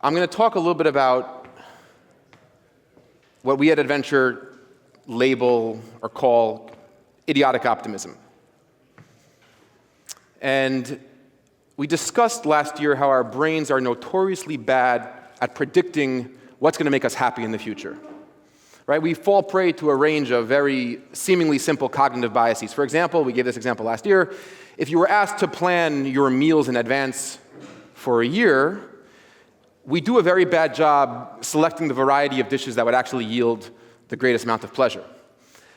I'm going to talk a little bit about what we at Adventure label or call idiotic optimism. And we discussed last year how our brains are notoriously bad at predicting what's going to make us happy in the future. Right? We fall prey to a range of very seemingly simple cognitive biases. For example, we gave this example last year. If you were asked to plan your meals in advance for a year, we do a very bad job selecting the variety of dishes that would actually yield the greatest amount of pleasure.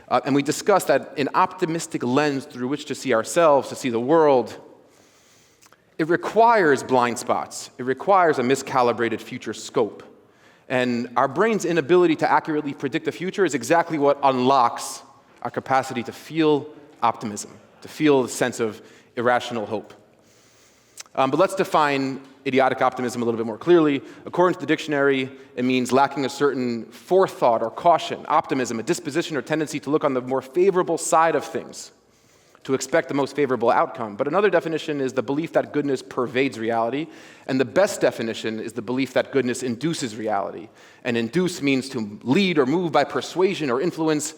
And we discussed that an optimistic lens through which to see ourselves, to see the world, it requires blind spots. It requires a miscalibrated future scope. And our brain's inability to accurately predict the future is exactly what unlocks our capacity to feel optimism, to feel a sense of irrational hope. But let's define idiotic optimism a little bit more clearly. According to the dictionary, it means lacking a certain forethought or caution. Optimism, a disposition or tendency to look on the more favorable side of things, to expect the most favorable outcome. But another definition is the belief that goodness pervades reality, and the best definition is the belief that goodness induces reality. And induce means to lead or move by persuasion or influence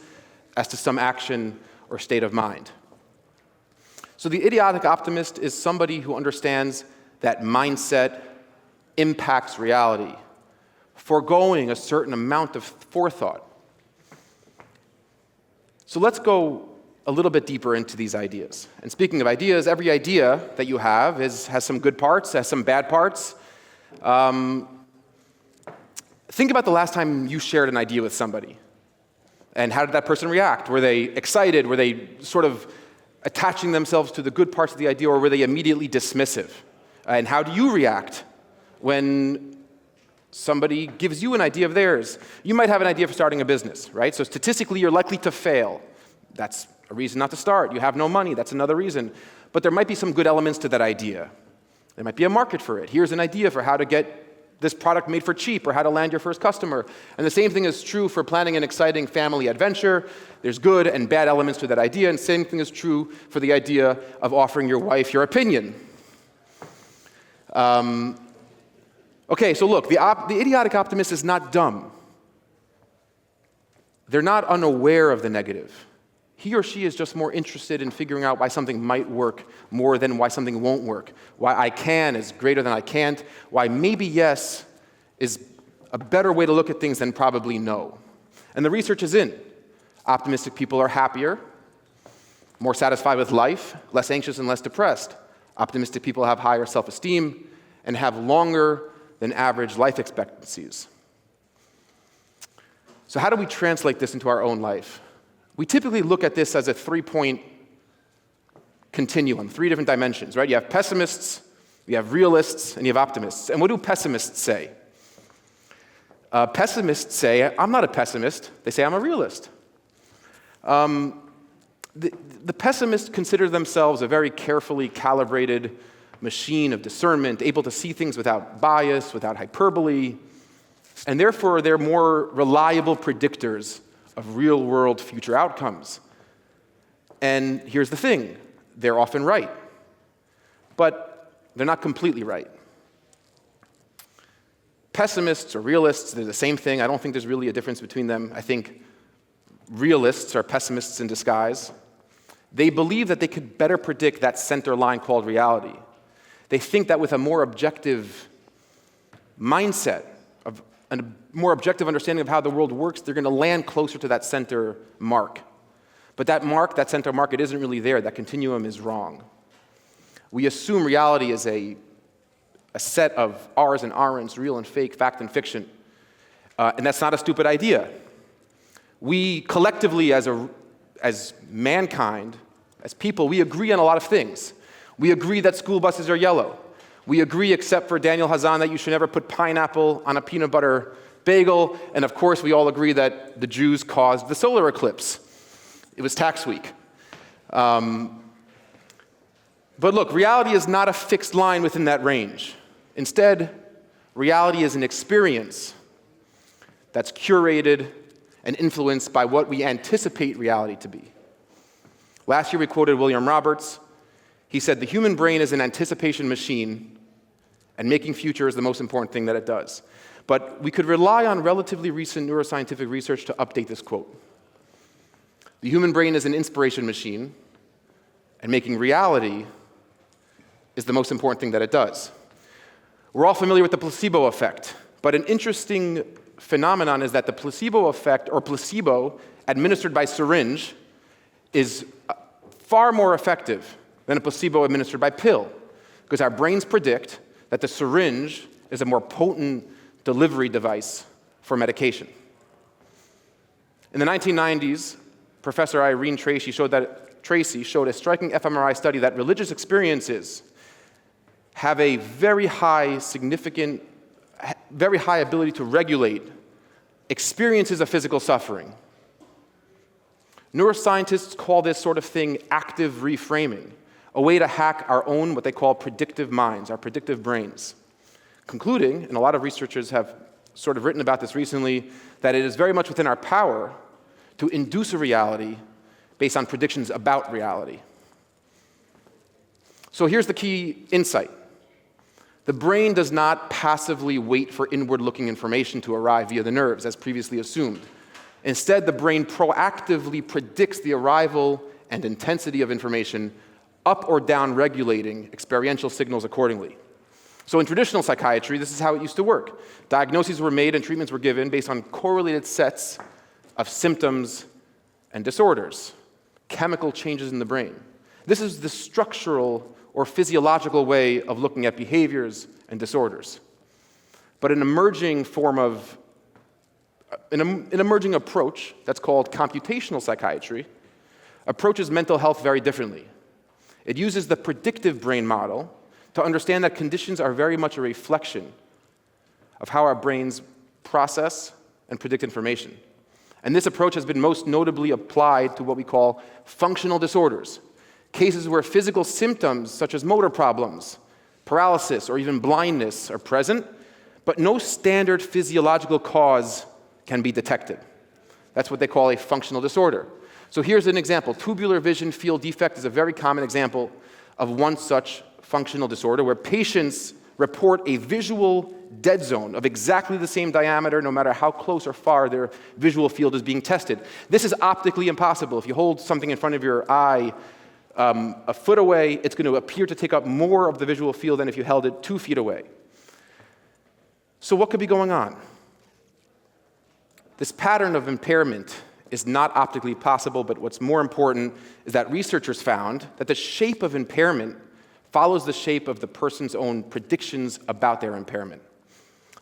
as to some action or state of mind. So the idiotic optimist is somebody who understands that mindset impacts reality, foregoing a certain amount of forethought. So let's go a little bit deeper into these ideas. And speaking of ideas, every idea that you have has some good parts, has some bad parts. Think about the last time you shared an idea with somebody. And how did that person react? Were they excited? Were they sort of attaching themselves to the good parts of the idea, or were they immediately dismissive? And how do you react when somebody gives you an idea of theirs? You might have an idea for starting a business, right? So statistically, you're likely to fail. That's a reason not to start. You have no money. That's another reason. But there might be some good elements to that idea. There might be a market for it. Here's an idea for how to get this product made for cheap or how to land your first customer. And the same thing is true for planning an exciting family adventure. There's good and bad elements to that idea, and same thing is true for the idea of offering your wife your opinion. Okay, so look, the idiotic optimist is not dumb. They're not unaware of the negative. He or she is just more interested in figuring out why something might work more than why something won't work. Why I can is greater than I can't. Why maybe yes is a better way to look at things than probably no. And the research is in. Optimistic people are happier, more satisfied with life, less anxious and less depressed. Optimistic people have higher self-esteem and have longer than average life expectancies. So how do we translate this into our own life? We typically look at this as a three-point continuum, three different dimensions, right? You have pessimists, you have realists, and you have optimists. And what do pessimists say? Pessimists say, I'm not a pessimist. They say, I'm a realist. The pessimists consider themselves a very carefully calibrated machine of discernment, able to see things without bias, without hyperbole, and therefore they're more reliable predictors of real-world future outcomes. And here's the thing, they're often right, but they're not completely right. Pessimists or realists, they're the same thing. I don't think there's really a difference between them. I think realists are pessimists in disguise. They believe that they could better predict that center line called reality. They think that with a more objective mindset, and a more objective understanding of how the world works, they're going to land closer to that center mark. But that mark, that center mark, it isn't really there. That continuum is wrong. We assume reality is a set of R's and aren'ts, real and fake, fact and fiction. And that's not a stupid idea. We collectively, as mankind, as people, we agree on a lot of things. We agree that school buses are yellow. We agree, except for Daniel Hazan, that you should never put pineapple on a peanut butter bagel. And of course, we all agree that the Jews caused the solar eclipse. It was tax week. But look, reality is not a fixed line within that range. Instead, reality is an experience that's curated and influenced by what we anticipate reality to be. Last year, we quoted William Roberts. He said, the human brain is an anticipation machine, and making future is the most important thing that it does. But we could rely on relatively recent neuroscientific research to update this quote. The human brain is an inspiration machine, and making reality is the most important thing that it does. We're all familiar with the placebo effect, but an interesting phenomenon is that the placebo effect, or placebo, administered by syringe, is far more effective than a placebo administered by pill, because our brains predict that the syringe is a more potent delivery device for medication. In the 1990s, Professor Irene Tracy showed a striking fMRI study that religious experiences have a very high ability to regulate experiences of physical suffering. Neuroscientists call this sort of thing active reframing, a way to hack our own, what they call predictive minds, our predictive brains. Concluding, and a lot of researchers have sort of written about this recently, that it is very much within our power to induce a reality based on predictions about reality. So here's the key insight. The brain does not passively wait for inward-looking information to arrive via the nerves, as previously assumed. Instead, the brain proactively predicts the arrival and intensity of information, up or down regulating experiential signals accordingly. So in traditional psychiatry, this is how it used to work. Diagnoses were made and treatments were given based on correlated sets of symptoms and disorders, chemical changes in the brain. This is the structural or physiological way of looking at behaviors and disorders. But an emerging approach that's called computational psychiatry approaches mental health very differently. It uses the predictive brain model to understand that conditions are very much a reflection of how our brains process and predict information. And this approach has been most notably applied to what we call functional disorders, cases where physical symptoms such as motor problems, paralysis, or even blindness are present, but no standard physiological cause can be detected. That's what they call a functional disorder. So here's an example. Tubular vision field defect is a very common example of one such functional disorder where patients report a visual dead zone of exactly the same diameter no matter how close or far their visual field is being tested. This is optically impossible. If you hold something in front of your eye a foot away, it's going to appear to take up more of the visual field than if you held it 2 feet away. So what could be going on? This pattern of impairment is not optically possible, but what's more important is that researchers found that the shape of impairment follows the shape of the person's own predictions about their impairment.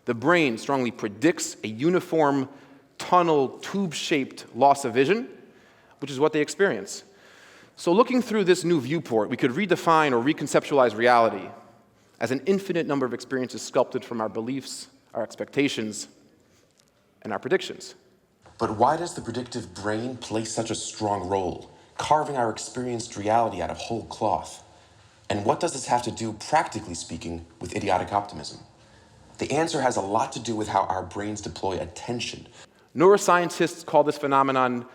The brain strongly predicts a uniform, tunnel, tube-shaped loss of vision, which is what they experience. So looking through this new viewport, we could redefine or reconceptualize reality as an infinite number of experiences sculpted from our beliefs, our expectations, and our predictions. But why does the predictive brain play such a strong role, carving our experienced reality out of whole cloth? And what does this have to do, practically speaking, with idiotic optimism? The answer has a lot to do with how our brains deploy attention. Neuroscientists call this phenomenon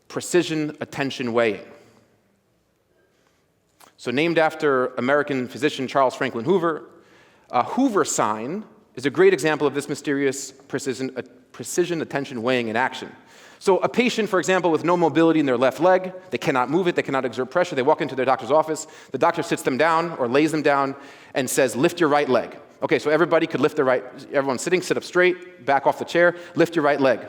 precision attention weighing. So named after American physician Charles Franklin Hoover, Hoover sign is a great example of this mysterious precision attention weighing in action. So a patient, for example, with no mobility in their left leg, they cannot move it, they cannot exert pressure, they walk into their doctor's office, the doctor sits them down or lays them down and says, lift your right leg. Okay, so everybody could lift their right, everyone sitting, sit up straight, back off the chair, lift your right leg.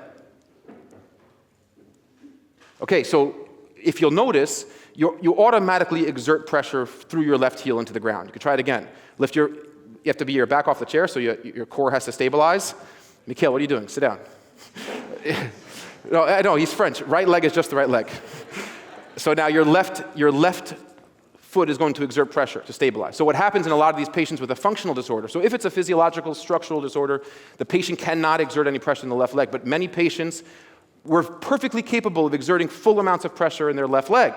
Okay, so if you'll notice, you automatically exert pressure through your left heel into the ground. You could try it again. You have to be your back off the chair, so your core has to stabilize. Mikhail, what are you doing? Sit down. No, he's French. Right leg is just the right leg. So now your left foot is going to exert pressure to stabilize. So what happens in a lot of these patients with a functional disorder, so if it's a physiological structural disorder, the patient cannot exert any pressure in the left leg, but many patients were perfectly capable of exerting full amounts of pressure in their left leg.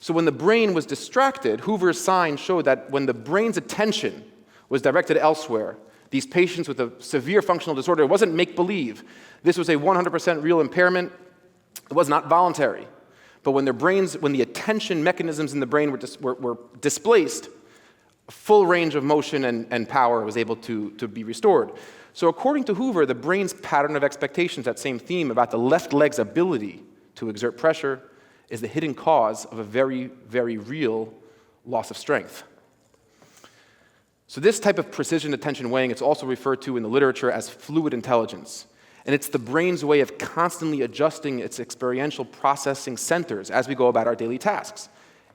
So when the brain was distracted, Hoover's sign showed that when the brain's attention was directed elsewhere, these patients with a severe functional disorder, it wasn't make-believe. This was a 100% real impairment. It was not voluntary. But when the attention mechanisms in the brain were displaced, full range of motion and power was able to be restored. So according to Hoover, the brain's pattern of expectations, that same theme about the left leg's ability to exert pressure, is the hidden cause of a very, very real loss of strength. So this type of precision attention weighing, it's also referred to in the literature as fluid intelligence. And it's the brain's way of constantly adjusting its experiential processing centers as we go about our daily tasks,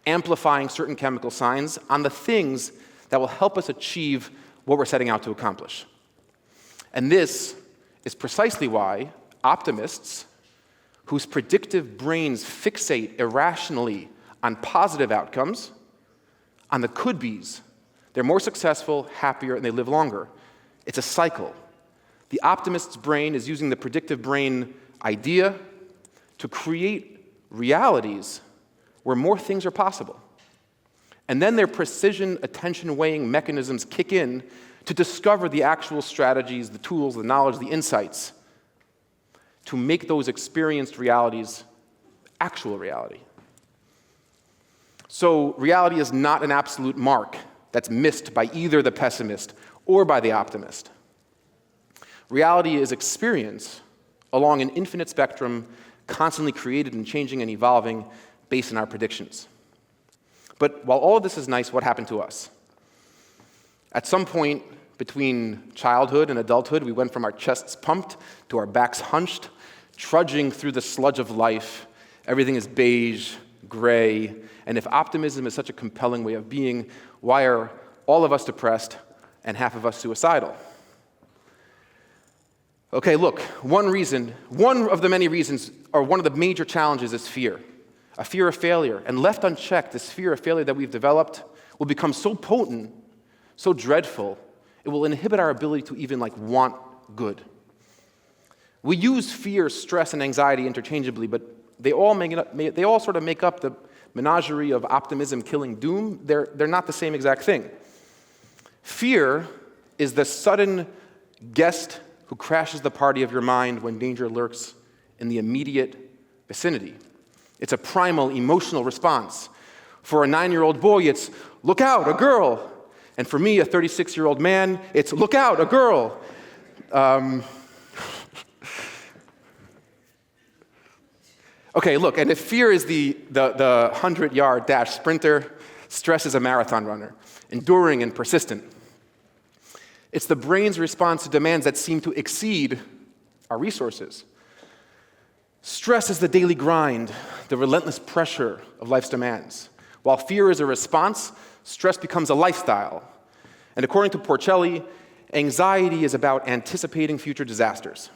amplifying certain chemical signs on the things that will help us achieve what we're setting out to accomplish. And this is precisely why optimists, whose predictive brains fixate irrationally on positive outcomes, on the could-bes, they're more successful, happier, and they live longer. It's a cycle. The optimist's brain is using the predictive brain idea to create realities where more things are possible. And then their precision attention weighing mechanisms kick in to discover the actual strategies, the tools, the knowledge, the insights to make those experienced realities actual reality. So reality is not an absolute mark that's missed by either the pessimist or by the optimist. Reality is experience along an infinite spectrum, constantly created and changing and evolving based on our predictions. But while all of this is nice, what happened to us? At some point between childhood and adulthood, we went from our chests pumped to our backs hunched, trudging through the sludge of life. Everything is beige, gray, and if optimism is such a compelling way of being, why are all of us depressed and half of us suicidal? Okay, look, one of the many reasons, or one of the major challenges is fear. A fear of failure. And left unchecked, this fear of failure that we've developed will become so potent, so dreadful, it will inhibit our ability to even want good. We use fear, stress, and anxiety interchangeably, but they all sort of make up the menagerie of optimism killing doom. They're not the same exact thing. Fear is the sudden guest who crashes the party of your mind when danger lurks in the immediate vicinity. It's a primal emotional response. For a 9-year-old boy, it's, look out, a girl. And for me, a 36-year-old man, it's, look out, a girl. Okay, look, and if fear is the 100-yard dash sprinter, stress is a marathon runner, enduring and persistent. It's the brain's response to demands that seem to exceed our resources. Stress is the daily grind, the relentless pressure of life's demands. While fear is a response, stress becomes a lifestyle. And according to Porcelli, anxiety is about anticipating future disasters,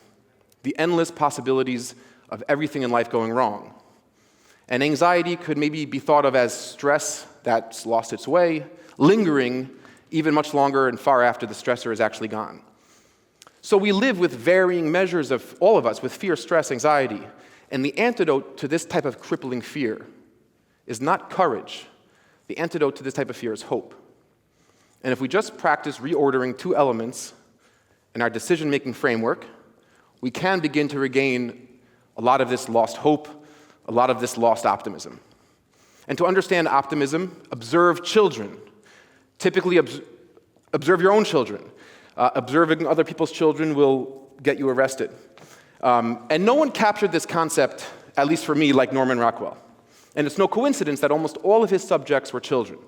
the endless possibilities of everything in life going wrong. And anxiety could maybe be thought of as stress that's lost its way, lingering even much longer and far after the stressor is actually gone. So we live with varying measures of, all of us, with fear, stress, anxiety. And the antidote to this type of crippling fear is not courage. The antidote to this type of fear is hope. And if we just practice reordering two elements in our decision-making framework, we can begin to regain a lot of this lost hope, a lot of this lost optimism. And to understand optimism, observe children. Typically, observe your own children. Observing other people's children will get you arrested. And no one captured this concept, at least for me, like Norman Rockwell. And it's no coincidence that almost all of his subjects were children.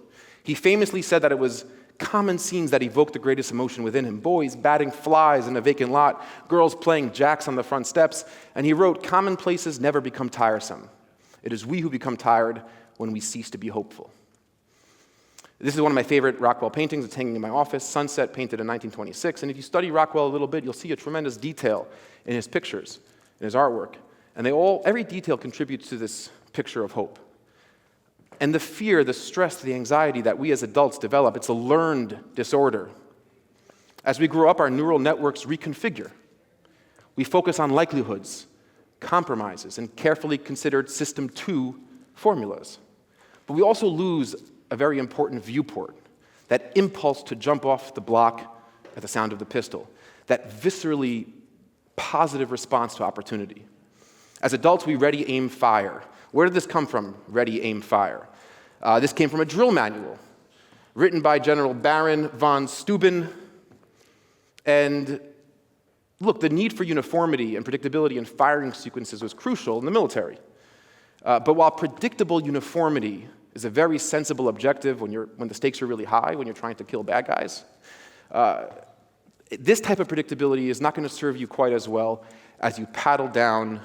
He famously said that it was common scenes that evoked the greatest emotion within him. Boys batting flies in a vacant lot, girls playing jacks on the front steps, and he wrote, "Commonplaces never become tiresome. It is we who become tired when we cease to be hopeful." This is one of my favorite Rockwell paintings. It's hanging in my office, Sunset, painted in 1926. And if you study Rockwell a little bit, you'll see a tremendous detail in his pictures, in his artwork. And every detail contributes to this picture of hope. And the fear, the stress, the anxiety that we as adults develop, it's a learned disorder. As we grow up, our neural networks reconfigure. We focus on likelihoods, compromises, and carefully considered System 2 formulas. But we also lose a very important viewport, that impulse to jump off the block at the sound of the pistol, that viscerally positive response to opportunity. As adults, we ready, aim, fire. Where did this come from, ready, aim, fire? This came from a drill manual. written by General Baron von Steuben. And look, the need for uniformity and predictability in firing sequences was crucial in the military. But while predictable uniformity is a very sensible objective when the stakes are really high, when you're trying to kill bad guys, this type of predictability is not going to serve you quite as well as you paddle down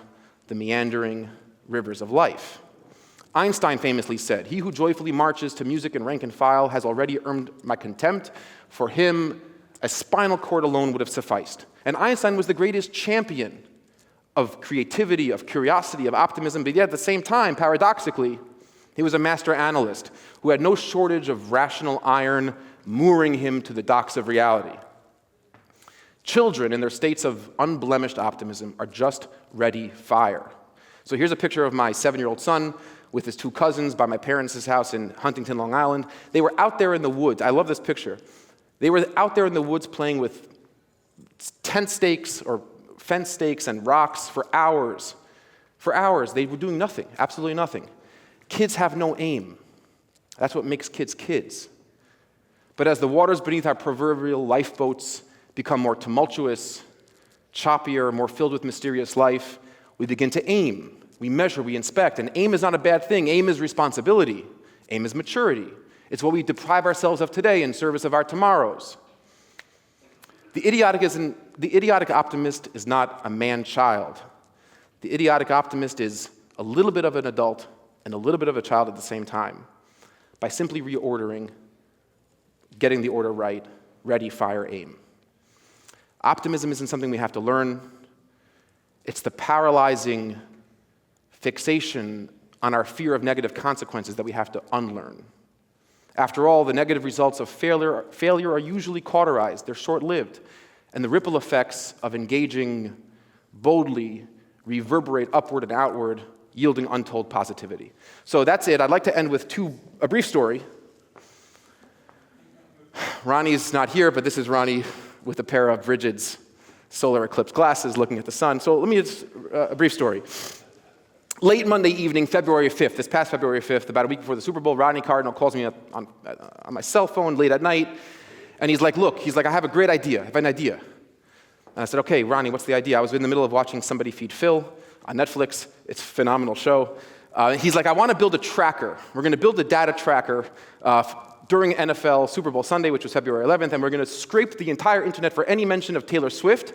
the meandering rivers of life. Einstein famously said, "He who joyfully marches to music and rank and file has already earned my contempt. For him, a spinal cord alone would have sufficed." And Einstein was the greatest champion of creativity, of curiosity, of optimism, but yet at the same time, paradoxically, he was a master analyst who had no shortage of rational iron mooring him to the docks of reality. Children, in their states of unblemished optimism, are just ready fire. So here's a picture of my 7-year-old son with his 2 cousins by my parents' house in Huntington, Long Island. They were out there in the woods. I love this picture. They were out there in the woods playing with tent stakes or fence stakes and rocks for hours. For hours, they were doing nothing, absolutely nothing. Kids have no aim. That's what makes kids kids. But as the waters beneath our proverbial lifeboats become more tumultuous, choppier, more filled with mysterious life, we begin to aim. We measure, we inspect, and aim is not a bad thing. Aim is responsibility. Aim is maturity. It's what we deprive ourselves of today in service of our tomorrows. The idiotic optimist is not a man-child. The idiotic optimist is a little bit of an adult and a little bit of a child at the same time, by simply reordering, getting the order right, ready, fire, aim. Optimism isn't something we have to learn. It's the paralyzing fixation on our fear of negative consequences that we have to unlearn. After all, the negative results of failure are usually cauterized, they're short-lived, and the ripple effects of engaging boldly reverberate upward and outward, yielding untold positivity. So that's it. I'd like to end with a brief story. Ronnie's not here, but this is Ronnie with a pair of Brigid's solar eclipse glasses looking at the sun. So let me just, a brief story. Late Monday evening, February 5th, this past February 5th, about a week before the Super Bowl, Rodney Cardinal calls me up on my cell phone late at night, and he's like, I have a great idea. I have an idea. And I said, okay, Ronnie, what's the idea? I was in the middle of watching Somebody Feed Phil on Netflix. It's a phenomenal show. He's like, I want to build a tracker. We're going to build a data tracker during NFL Super Bowl Sunday, which was February 11th, and we're going to scrape the entire internet for any mention of Taylor Swift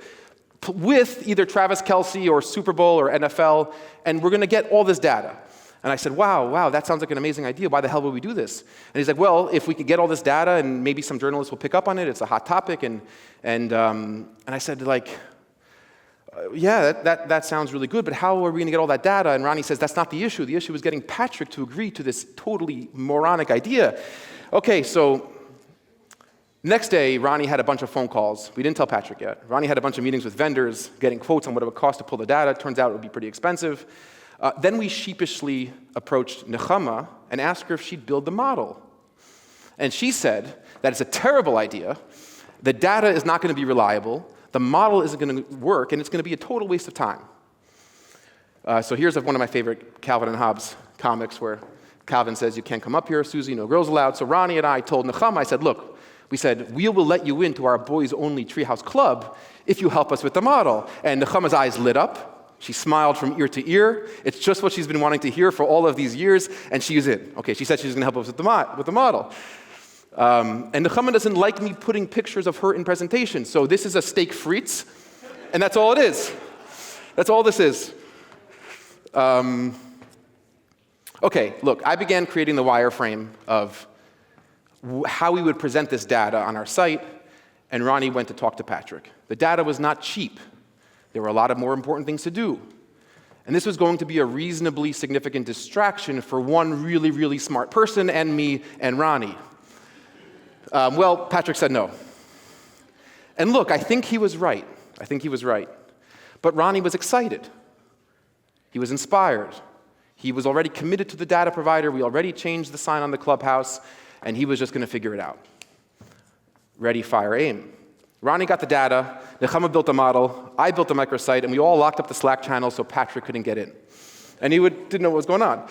with either Travis Kelce or Super Bowl or NFL, and we're going to get all this data. And I said, wow, that sounds like an amazing idea. Why the hell would we do this? And he's like, well, if we could get all this data and maybe some journalists will pick up on it, it's a hot topic. And I said, yeah, that sounds really good, but how are we going to get all that data? And Ronnie says, that's not the issue. The issue is getting Patrick to agree to this totally moronic idea. Okay, so next day, Ronnie had a bunch of phone calls. We didn't tell Patrick yet. Ronnie had a bunch of meetings with vendors, getting quotes on what it would cost to pull the data. Turns out it would be pretty expensive. Then we sheepishly approached Nechama and asked her if she'd build the model. And she said that it's a terrible idea. The data is not going to be reliable. The model isn't going to work, and it's going to be a total waste of time. So here's one of my favorite Calvin and Hobbes comics where Calvin says, you can't come up here, Susie, no girls allowed. So Ronnie and I told Nechama, I said, look, we said, we will let you into our boys-only treehouse club if you help us with the model. And Nechama's eyes lit up. She smiled from ear to ear. It's just what she's been wanting to hear for all of these years, and she's in. Okay, she said she's going to help us with the model. And Nechama doesn't like me putting pictures of her in presentations, so this is a steak frites, and that's all it is. That's all this is. Okay, look, I began creating the wireframe of how we would present this data on our site, and Ronnie went to talk to Patrick. The data was not cheap. There were a lot of more important things to do. And this was going to be a reasonably significant distraction for one really, really smart person and me and Ronnie. Well, Patrick said no. And look, I think he was right. But Ronnie was excited. He was inspired. He was already committed to the data provider. We already changed the sign on the clubhouse, and he was just going to figure it out. Ready, fire, aim. Ronnie got the data, Nechama built a model, I built a microsite, and we all locked up the Slack channel so Patrick couldn't get in. And he didn't know what was going on.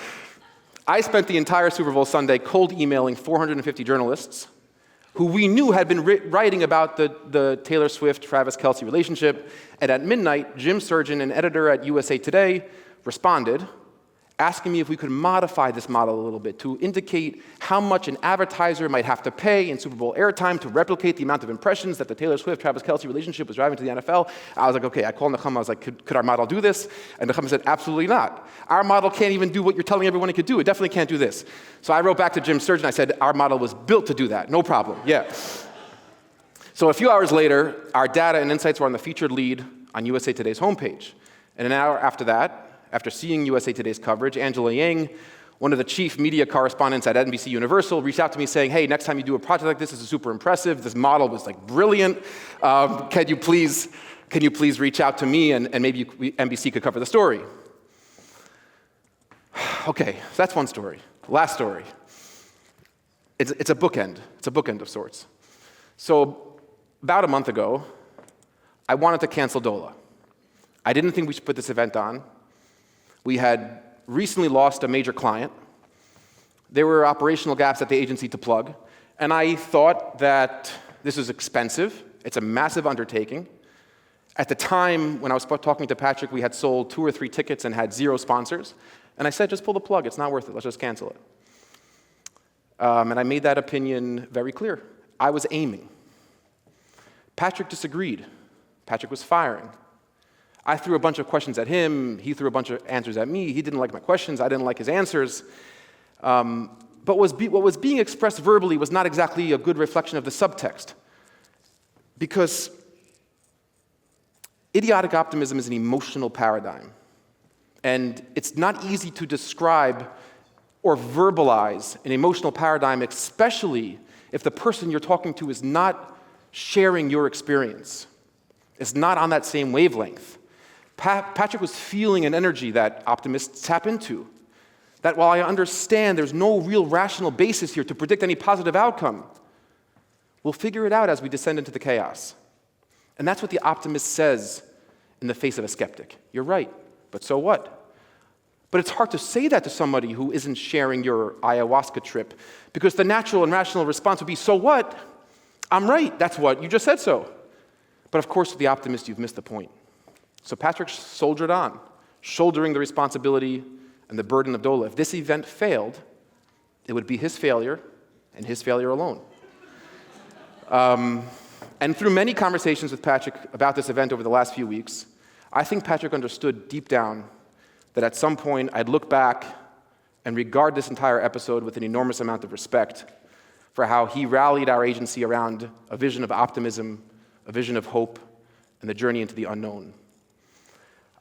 I spent the entire Super Bowl Sunday cold emailing 450 journalists who we knew had been writing about the Taylor Swift-Travis Kelce relationship, and at midnight, Jim Surgeon, an editor at USA Today, responded, asking me if we could modify this model a little bit to indicate how much an advertiser might have to pay in Super Bowl airtime to replicate the amount of impressions that the Taylor Swift-Travis Kelce relationship was driving to the NFL. I was like, okay, I called Nechama, I was like, could our model do this? And Nechama said, absolutely not. Our model can't even do what you're telling everyone it could do. It definitely can't do this. So I wrote back to Jim Surgeon, I said, our model was built to do that, no problem, yeah. So a few hours later, our data and insights were on the featured lead on USA Today's homepage. And an hour after that, after seeing USA Today's coverage, Angela Yang, one of the chief media correspondents at NBC Universal, reached out to me saying, hey, next time you do a project like this is super impressive. This model was like brilliant. Can you please reach out to me and maybe NBC could cover the story? Okay, so that's one story. Last story. It's a bookend. It's a bookend of sorts. So about a month ago, I wanted to cancel DOLAH. I didn't think we should put this event on. We had recently lost a major client. There were operational gaps at the agency to plug, and I thought that this was expensive. It's a massive undertaking. At the time, when I was talking to Patrick, we had sold 2 or 3 tickets and had 0 sponsors, and I said, just pull the plug. It's not worth it. Let's just cancel it. And I made that opinion very clear. I was aiming. Patrick disagreed. Patrick was firing. I threw a bunch of questions at him, he threw a bunch of answers at me, he didn't like my questions, I didn't like his answers. But what was being expressed verbally was not exactly a good reflection of the subtext. Because idiotic optimism is an emotional paradigm. And it's not easy to describe or verbalize an emotional paradigm, especially if the person you're talking to is not sharing your experience, is not on that same wavelength. Patrick was feeling an energy that optimists tap into. That while I understand there's no real rational basis here to predict any positive outcome, we'll figure it out as we descend into the chaos. And that's what the optimist says in the face of a skeptic. You're right, but so what? But it's hard to say that to somebody who isn't sharing your ayahuasca trip, because the natural and rational response would be, so what? I'm right, that's what, you just said so. But of course, with the optimist, you've missed the point. So Patrick soldiered on, shouldering the responsibility and the burden of DOLAH. If this event failed, it would be his failure and his failure alone. And through many conversations with Patrick about this event over the last few weeks, I think Patrick understood deep down that at some point I'd look back and regard this entire episode with an enormous amount of respect for how he rallied our agency around a vision of optimism, a vision of hope, and the journey into the unknown.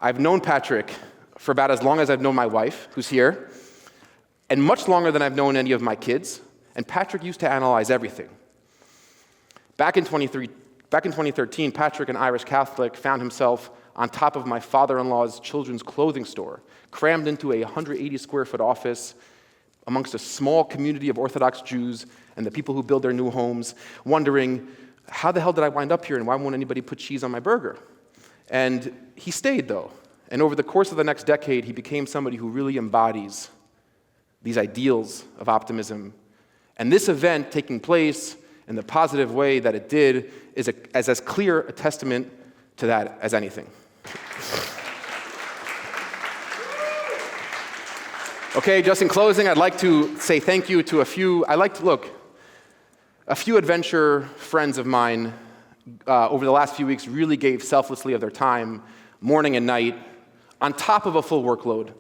I've known Patrick for about as long as I've known my wife, who's here, and much longer than I've known any of my kids, and Patrick used to analyze everything. Back in 2013, Patrick, an Irish Catholic, found himself on top of my father-in-law's children's clothing store, crammed into a 180-square-foot office amongst a small community of Orthodox Jews and the people who build their new homes, wondering, how the hell did I wind up here, and why won't anybody put cheese on my burger? And he stayed, though. And over the course of the next decade, he became somebody who really embodies these ideals of optimism. And this event taking place in the positive way that it did is as clear a testament to that as anything. Okay, just in closing, I'd like to say thank you to a few adventure friends of mine over the last few weeks really gave selflessly of their time, morning and night, on top of a full workload,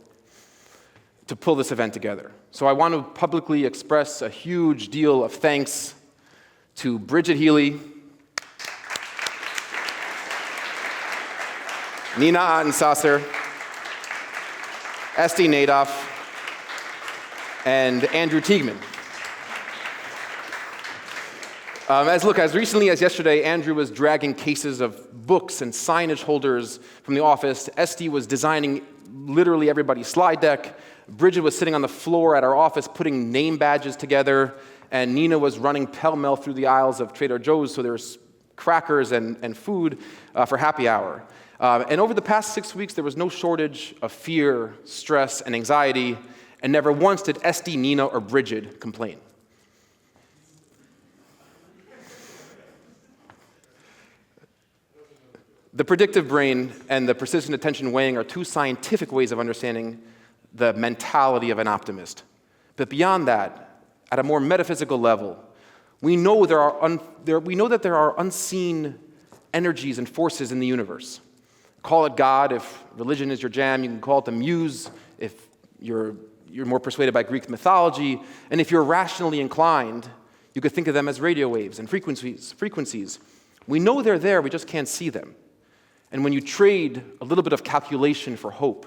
to pull this event together. So I want to publicly express a huge deal of thanks to Bridget Healy, Nina Ottensasser, Esti Nadoff, and Andrew Teigman. As recently as yesterday, Andrew was dragging cases of books and signage holders from the office. Esti was designing literally everybody's slide deck. Bridget was sitting on the floor at our office putting name badges together. And Nina was running pell-mell through the aisles of Trader Joe's, so there was crackers and food for happy hour. And over the past 6 weeks, there was no shortage of fear, stress, and anxiety. and never once did Esty, Nina, or Bridget complain. The predictive brain and the persistent attention weighing are two scientific ways of understanding the mentality of an optimist. But beyond that, at a more metaphysical level, we know that there are unseen energies and forces in the universe. Call it God if religion is your jam. You can call it the muse if you're more persuaded by Greek mythology. And if you're rationally inclined, you could think of them as radio waves and frequencies. We know they're there, we just can't see them. And when you trade a little bit of calculation for hope,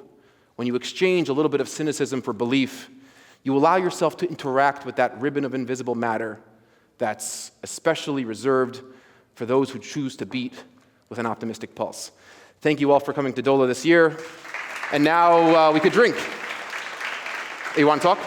when you exchange a little bit of cynicism for belief, you allow yourself to interact with that ribbon of invisible matter that's especially reserved for those who choose to beat with an optimistic pulse. Thank you all for coming to DOLAH this year. And now we could drink. You want to talk?